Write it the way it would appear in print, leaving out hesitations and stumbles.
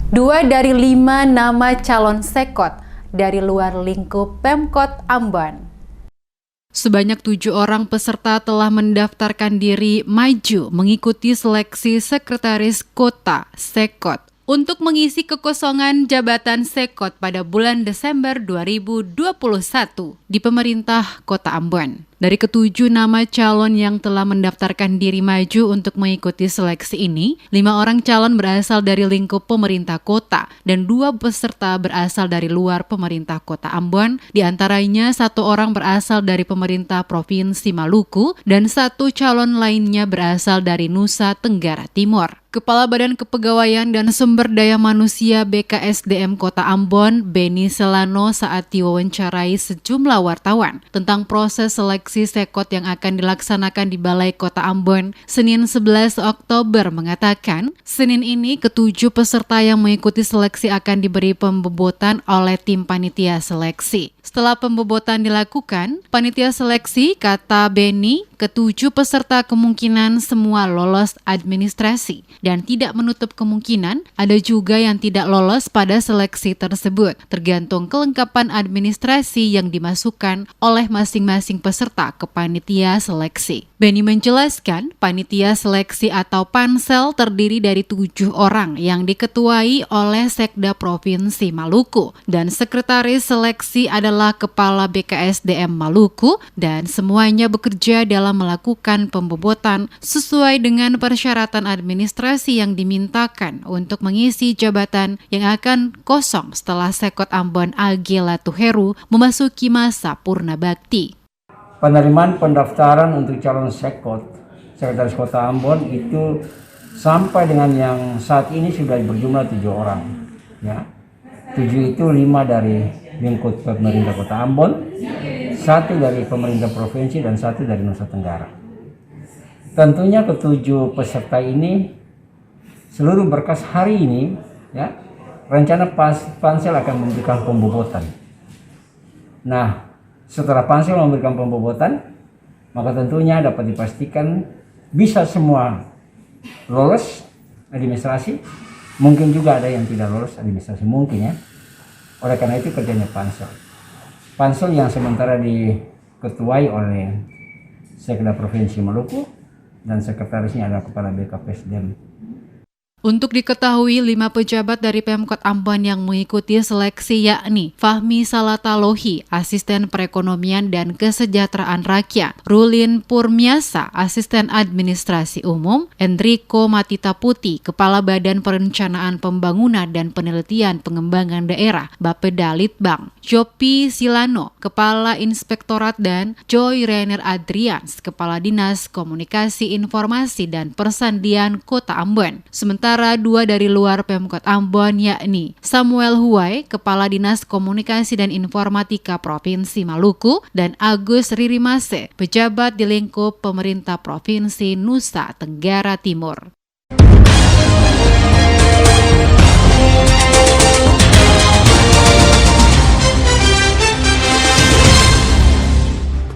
2 dari 5 nama calon sekot dari luar lingkup Pemkot Ambon. Sebanyak 7 orang peserta telah mendaftarkan diri maju mengikuti seleksi Sekretaris Kota Sekot untuk mengisi kekosongan jabatan Sekot pada bulan Desember 2021 di pemerintah Kota Ambon. Dari ketujuh nama calon yang telah mendaftarkan diri maju untuk mengikuti seleksi ini, 5 orang calon berasal dari lingkup pemerintah kota dan 2 peserta berasal dari luar pemerintah Kota Ambon, di antaranya 1 orang berasal dari pemerintah Provinsi Maluku dan 1 calon lainnya berasal dari Nusa Tenggara Timur. Kepala Badan Kepegawaian dan Sumber Daya Manusia BKSDM Kota Ambon, Beni Selano, saat diwawancarai sejumlah wartawan tentang proses seleksi Sekot yang akan dilaksanakan di Balai Kota Ambon Senin 11 Oktober mengatakan, Senin ini ketujuh peserta yang mengikuti seleksi akan diberi pembebotan oleh tim panitia seleksi. Setelah pembebotan dilakukan, panitia seleksi, kata Beni, ketujuh peserta kemungkinan semua lolos administrasi dan tidak menutup kemungkinan ada juga yang tidak lolos pada seleksi tersebut, tergantung kelengkapan administrasi yang dimasukkan oleh masing-masing peserta ke panitia seleksi. Beni menjelaskan, panitia seleksi atau pansel terdiri dari 7 orang yang diketuai oleh Sekda Provinsi Maluku dan sekretaris seleksi adalah Kepala BKSDM Maluku dan semuanya bekerja dalam melakukan pembebotan sesuai dengan persyaratan administrasi yang dimintakan untuk mengisi jabatan yang akan kosong setelah Sekot Ambon AG Latuheru memasuki masa purna bakti. Penerimaan pendaftaran untuk calon sekot Sekretaris Kota Ambon itu sampai dengan yang saat ini sudah berjumlah 7 orang. Ya. 7 itu 5 dari lingkup pemerintah Kota Ambon, 1 dari pemerintah provinsi dan 1 dari Nusa Tenggara. Tentunya ketujuh peserta ini seluruh berkas hari ini, ya, rencana pansel akan memberikan pembebotan. Nah, setelah pansel memberikan pembebotan, maka tentunya dapat dipastikan bisa semua lolos administrasi. Mungkin juga ada yang tidak lolos administrasi, mungkin ya. Oleh karena itu kerjanya pansel. Pansel yang sementara diketuai oleh Sekda Provinsi Maluku dan sekretarisnya adalah Kepala BKPSDM. Untuk diketahui, 5 pejabat dari Pemkot Ambon yang mengikuti seleksi yakni Fahmi Salatalohi, Asisten Perekonomian dan Kesejahteraan Rakyat, Rulin Purmiasa, Asisten Administrasi Umum, Enrico Matita Putih, Kepala Badan Perencanaan Pembangunan dan Penelitian Pengembangan Daerah, Bapeda Litbang, Jopi Silano, Kepala Inspektorat dan Joy Rainer Adrians, Kepala Dinas Komunikasi Informasi dan Persandian Kota Ambon. Sementara 2 dari luar Pemkot Ambon yakni Samuel Huwai, Kepala Dinas Komunikasi dan Informatika Provinsi Maluku, dan Agus Ririmase, pejabat di lingkup pemerintah Provinsi Nusa Tenggara Timur.